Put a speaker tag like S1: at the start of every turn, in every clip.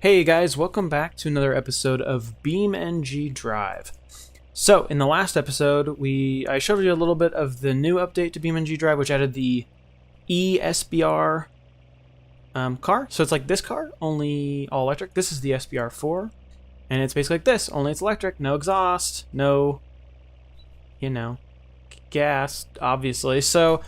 S1: Hey guys, welcome back to another episode of BeamNG.drive. So, in the last episode, I showed you a little bit of the new update to BeamNG.drive, which added the eSBR car. So it's like this car, only all electric. This is the SBR4, and it's basically like this, only it's electric, no exhaust, no, gas, obviously. So,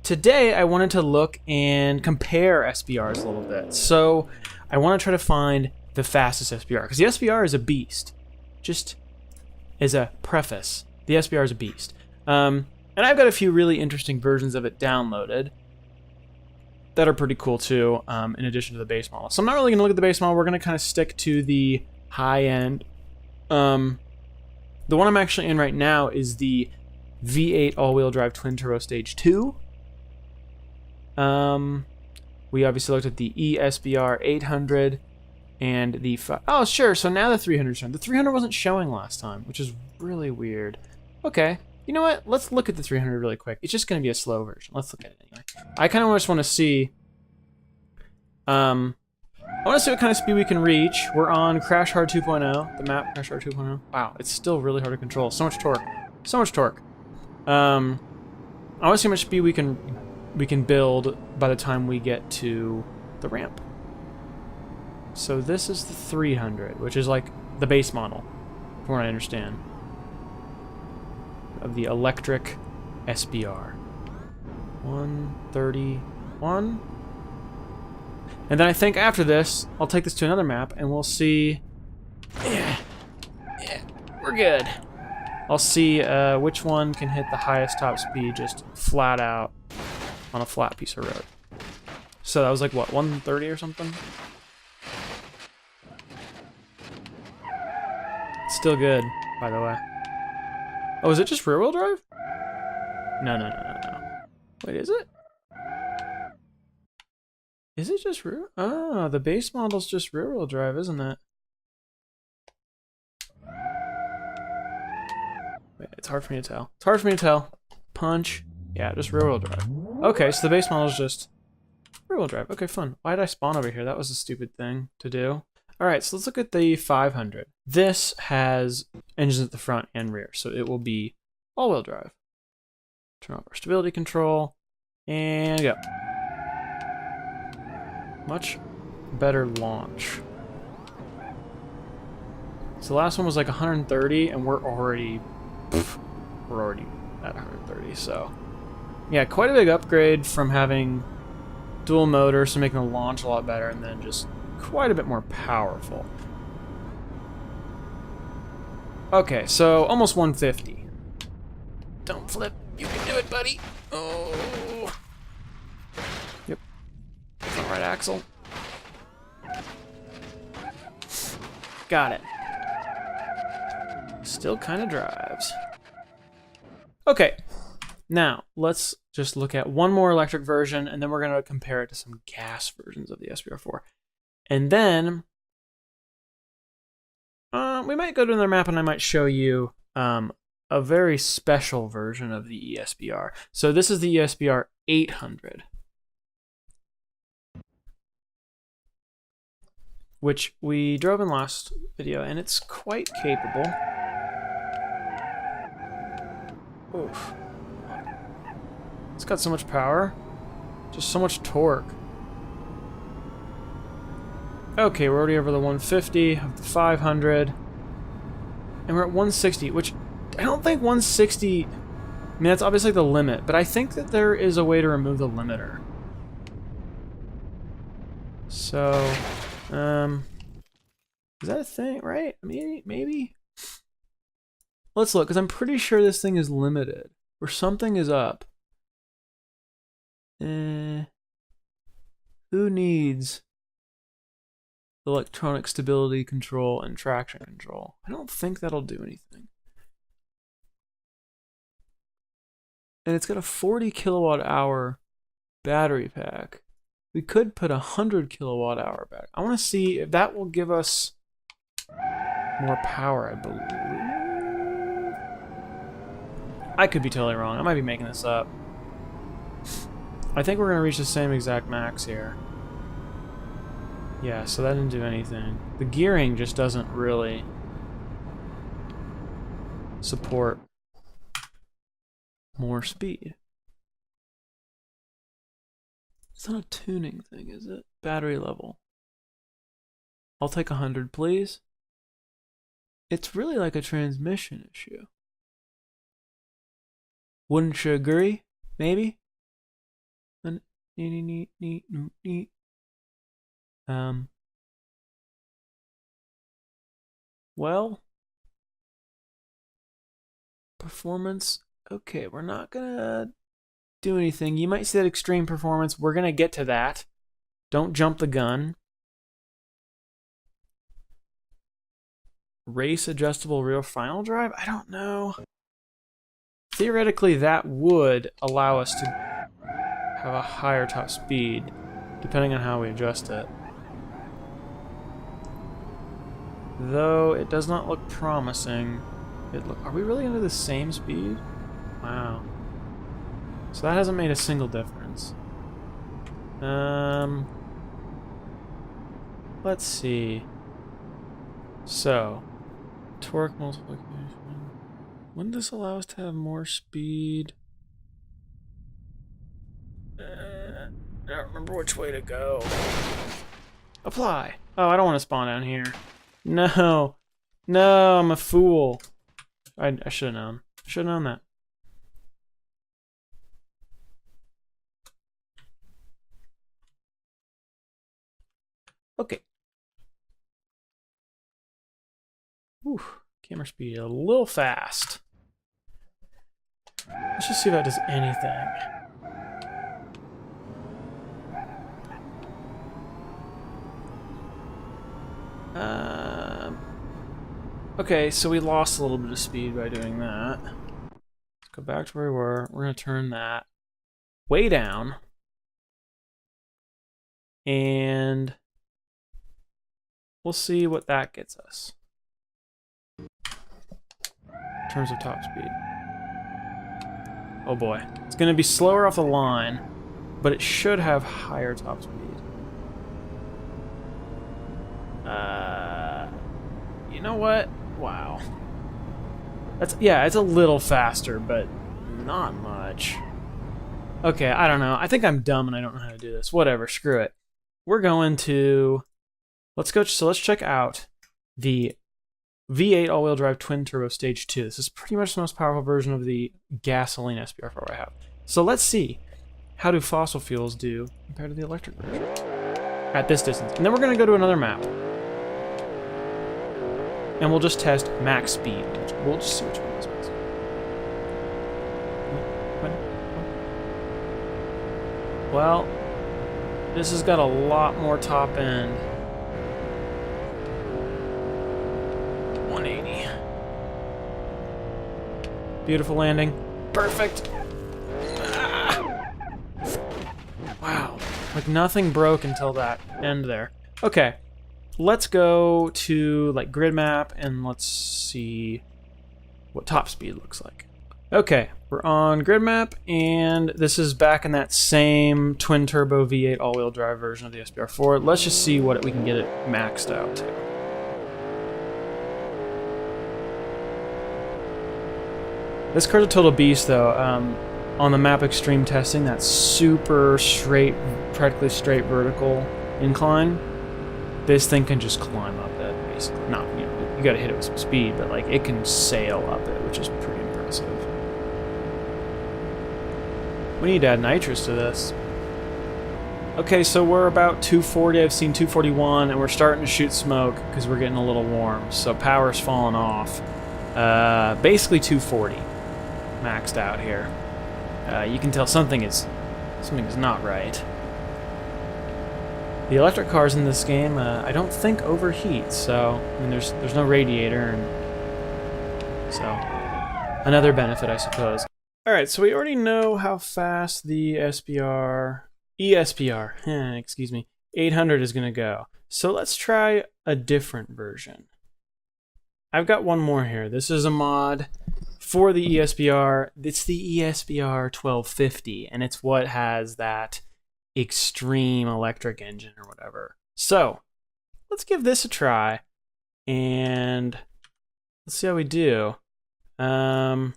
S1: today I wanted to look and compare SBRs a little bit. So I want to try to find the fastest SBR, because the SBR is a beast. Just as a preface, the SBR is a beast. And I've got a few really interesting versions of it downloaded that are pretty cool too, in addition to the base model. So I'm not really going to look at the base model. We're going to kind of stick to the high end. The one I'm actually in right now is the V8 all-wheel drive twin turbo stage 2. We obviously looked at the eSBR 800 and the oh sure, so now the 300 showing. The 300 wasn't showing last time, which is really weird. Okay, you know what? Let's look at the 300 really quick. It's just going to be a slow version. Let's look at it anyway. I kind of just want to see. I want to see what kind of speed we can reach. We're on Crash Hard 2.0. The map Crash Hard 2.0. Wow, it's still really hard to control. So much torque. So much torque. I want to see how much speed we can build by the time we get to the ramp. So this is the 300, which is like the base model, from what I understand, of the electric SBR. 131. And then I think after this, I'll take this to another map and we'll see. Yeah, we're good. I'll see which one can hit the highest top speed just flat out on a flat piece of road. So that was like, what, 130 or something? It's still good, by the way. Oh, is it just rear-wheel drive? No. Wait, is it? Is it just rear? Oh, the base model's just rear-wheel drive, isn't it? Wait, it's hard for me to tell. It's hard for me to tell. Punch. Yeah, just rear-wheel drive. Okay, so the base model is just rear-wheel drive. Okay, fun. Why did I spawn over here? That was a stupid thing to do. Alright, so let's look at the 500. This has engines at the front and rear, so it will be all-wheel drive. Turn off our stability control, and go. Much better launch. So the last one was like 130, and we're already at 130, so yeah, quite a big upgrade from having dual motor, so making the launch a lot better, and then just quite a bit more powerful. Okay, so almost 150. Don't flip. You can do it, buddy. Oh. Yep. Front right axle. Got it. Still kind of drives. Okay. Now, let's just look at one more electric version, and then we're going to compare it to some gas versions of the SBR4. And then, we might go to another map, and I might show you a very special version of the eSBR. So this is the eSBR 800, which we drove in last video, and it's quite capable. Oof. It's got so much power, just so much torque. Okay, we're already over the 150 of the 500, and we're at 160, which I don't think 160, I mean, that's obviously the limit, but I think that there is a way to remove the limiter. So, is that a thing, right? Maybe? Let's look, because I'm pretty sure this thing is limited, or something is up. Who needs electronic stability control and traction control? I don't think that'll do anything. And it's got a 40 kilowatt hour battery pack. We could put a 100 kilowatt hour back. I want to see if that will give us more power, I believe. I could be totally wrong. I might be making this up. I think we're going to reach the same exact max here. Yeah, so that didn't do anything. The gearing just doesn't really support more speed. It's not a tuning thing, is it? Battery level. I'll take 100, please. It's really like a transmission issue. Wouldn't you agree? Maybe? Well, performance. Okay, we're not gonna do anything. You might see that extreme performance. We're gonna get to that. Don't jump the gun. Race adjustable rear final drive? I don't know. Theoretically, that would allow us to have a higher top speed, depending on how we adjust it. Though it does not look promising. Are we really into the same speed? Wow. So that hasn't made a single difference. Let's see. So, torque multiplication. Wouldn't this allow us to have more speed? I don't remember which way to go. Apply. Oh, I don't want to spawn down here. No. No, I'm a fool. I should have known. Should have known that. Okay. Whew. Camera speed a little fast. Let's just see if that does anything. Okay, so we lost a little bit of speed by doing that. Let's go back to where we were. We're going to turn that way down. And we'll see what that gets us in terms of top speed. Oh boy. It's going to be slower off the line, but it should have higher top speed. You know what? Wow. Yeah, it's a little faster, but not much. Okay, I don't know. I think I'm dumb and I don't know how to do this. Whatever, screw it. We're going to... Let's check out the V8 all-wheel drive twin-turbo stage 2. This is pretty much the most powerful version of the gasoline SBR4 I have. So let's see, how do fossil fuels do compared to the electric version at this distance? And then we're going to go to another map. And we'll just test max speed. We'll just see which one is best. Well, this has got a lot more top end. 180. Beautiful landing. Perfect. Ah. Wow. Like nothing broke until that end there. Okay. Let's go to like grid map and let's see what top speed looks like. Okay, we're on grid map and this is back in that same twin turbo V8 all-wheel drive version of the SBR4. Let's just see what we can get it maxed out to. This car's a total beast though. On the map extreme testing, that super straight, practically straight vertical incline, this thing can just climb up it, basically. Not, you know, you gotta hit it with some speed, but like it can sail up it, which is pretty impressive. We need to add nitrous to this. Okay, so we're about 240, I've seen 241, and we're starting to shoot smoke because we're getting a little warm, so power's falling off. Basically 240, maxed out here. You can tell something is not right. The electric cars in this game, I don't think overheat, so I mean, there's no radiator, and so another benefit, I suppose. All right, so we already know how fast the eSBR 800 is gonna go. So let's try a different version. I've got one more here. This is a mod for the eSBR. It's the eSBR 1250, and it's what has that extreme electric engine or whatever. So let's give this a try. And let's see how we do. Actually,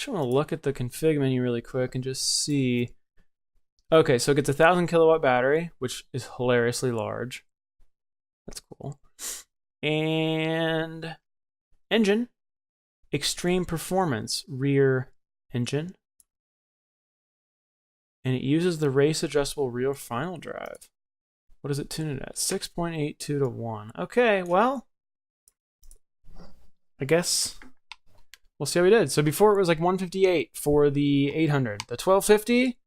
S1: I want to look at the config menu really quick and just see. Okay, so it gets a 1,000 kilowatt battery, which is hilariously large. That's cool. And engine, extreme performance, rear engine. And it uses the race adjustable rear final drive. What is it tuned at? 6.82 to 1. Okay, well, I guess we'll see how we did. So before it was like 158 for the 800. The 1250,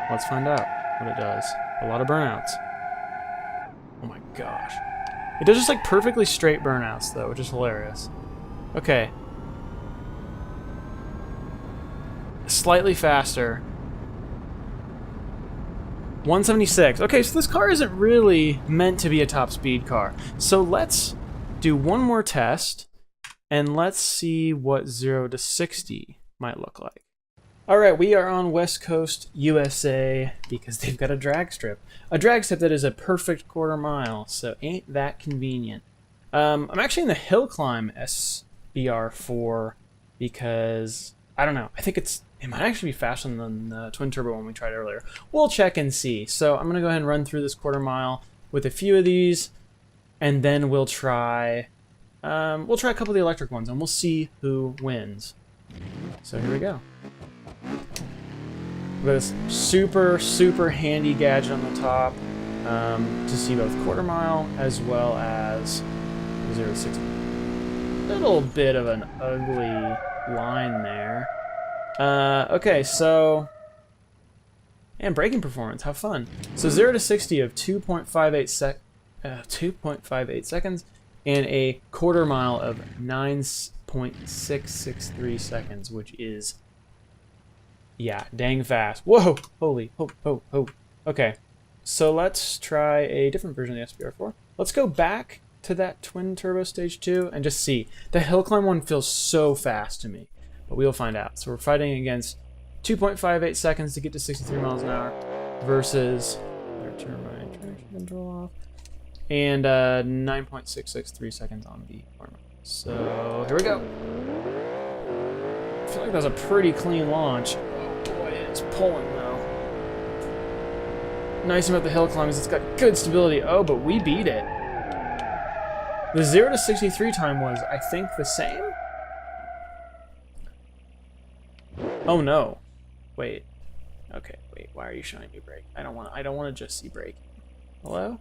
S1: let's find out what it does. A lot of burnouts. Oh my gosh. It does just like perfectly straight burnouts though, which is hilarious. Okay. Slightly faster. 176. Okay, so this car isn't really meant to be a top speed car. So let's do one more test and let's see what 0 to 60 might look like. All right, we are on West Coast, USA, because they've got a drag strip. A drag strip that is a perfect quarter mile, so ain't that convenient. I'm actually in the hill climb SBR4 because, I don't know, I think it might actually be faster than the twin turbo one we tried earlier. We'll check and see. So I'm gonna go ahead and run through this quarter mile with a few of these, and then we'll try a couple of the electric ones, and we'll see who wins. So here we go. With this super, super handy gadget on the top to see both quarter mile as well as 0 to 60. Little bit of an ugly line there. Okay, so, and braking performance, how fun. So 0 to 60 of 2.58 seconds, and a quarter mile of 9.663 seconds, which is, yeah, dang fast. Whoa, holy, ho. Okay, so let's try a different version of the SBR4. Let's go back to that twin turbo stage 2 and just see. The hill climb one feels so fast to me. But we'll find out. So we're fighting against 2.58 seconds to get to 63 miles an hour versus, turn my traction control off, and 9.663 seconds on the corner. So here we go. I feel like that was a pretty clean launch. Oh boy, it's pulling though. Nice about the hill climb is it's got good stability. Oh, but we beat it. The 0 to 63 time was, I think, the same. Oh no. Wait. Okay, wait, why are you showing me brake? I don't want to just see brake. Hello?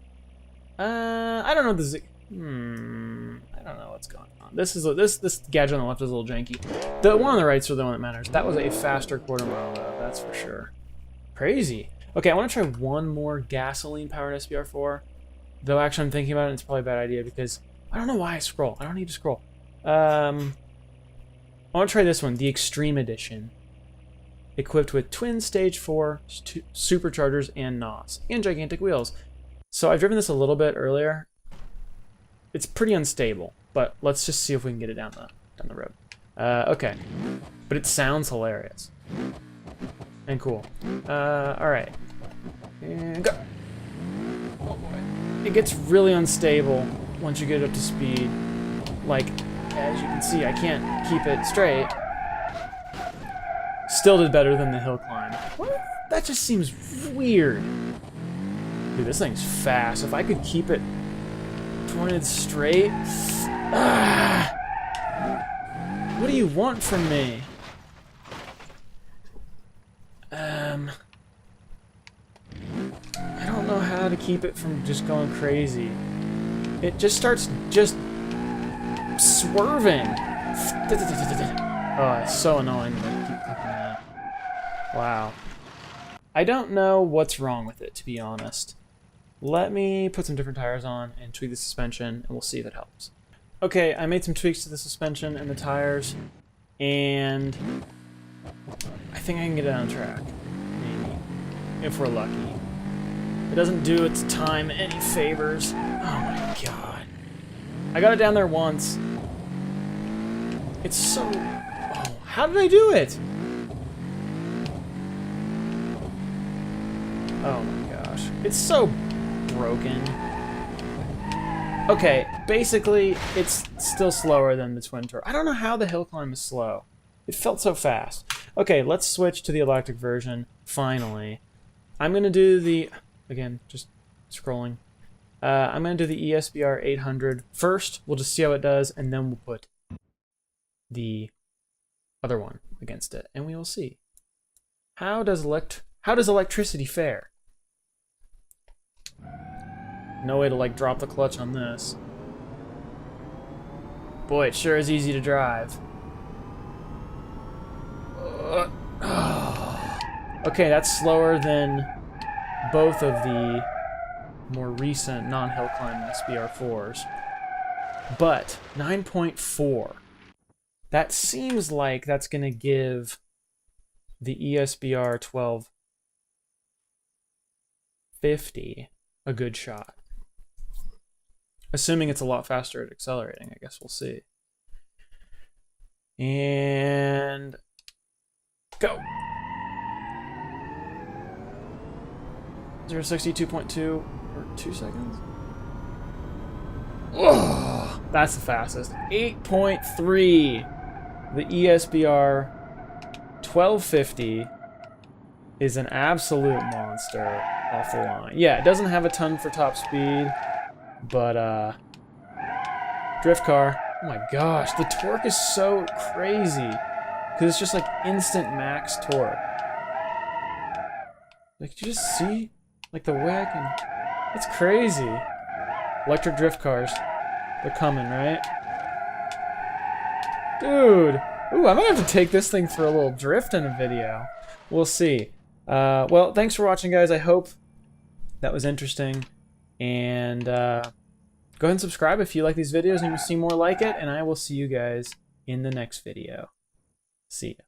S1: I don't know this I don't know what's going on. This gadget on the left is a little janky. The one on the right's the one that matters. That was a faster quarter mile though, that's for sure. Crazy. Okay, I want to try one more gasoline powered SBR4. Though actually I'm thinking about it, it's probably a bad idea because I don't know why I scroll. I don't need to scroll. I want to try this one, the Extreme Edition. Equipped with twin stage 4 superchargers and NOS and gigantic wheels. So I've driven this a little bit earlier. It's pretty unstable, but let's just see if we can get it down the road. Okay, but it sounds hilarious and cool. All right, and go. Oh boy, it gets really unstable once you get up to speed. Like, as you can see, I can't keep it straight. Still did better than the hill climb. What? That just seems weird. Dude, this thing's fast. If I could keep it pointed straight. What do you want from me? I don't know how to keep it from just going crazy. It just starts just swerving. Oh, it's so annoying to keep clicking that. Wow. I don't know what's wrong with it, to be honest. Let me put some different tires on and tweak the suspension, and we'll see if it helps. Okay, I made some tweaks to the suspension and the tires, and I think I can get it on track. Maybe. If we're lucky. It doesn't do its time any favors. Oh my god. I got it down there once. It's so... Oh, how did I do it? Oh my gosh. It's so broken. Okay, basically, it's still slower than the twin turbo. I don't know how the hill climb is slow. It felt so fast. Okay, let's switch to the electric version, finally. I'm going to do the... Again, just scrolling. I'm going to do the eSBR 800 first. We'll just see how it does, and then we'll put the other one against it, and we will see. How does electricity fare? No way to, like, drop the clutch on this. Boy, it sure is easy to drive. Okay, that's slower than both of the more recent non-hill climb SBR4s. But 9.4. That seems like that's going to give the eSBR 1250 a good shot. Assuming it's a lot faster at accelerating, I guess we'll see. And go. 062.2 or 2 seconds. Oh, that's the fastest. 8.3. The eSBR 1250 is an absolute monster off the line. Yeah, it doesn't have a ton for top speed, but drift car. Oh my gosh, the torque is so crazy because it's just like instant max torque. Like, did you just see like the way I can? It's crazy. Electric drift cars, they're coming, right? Dude, ooh, I might have to take this thing for a little drift in a video. We'll see. Well, thanks for watching, guys. I hope that was interesting. And go ahead and subscribe if you like these videos and you see more like it. And I will see you guys in the next video. See ya.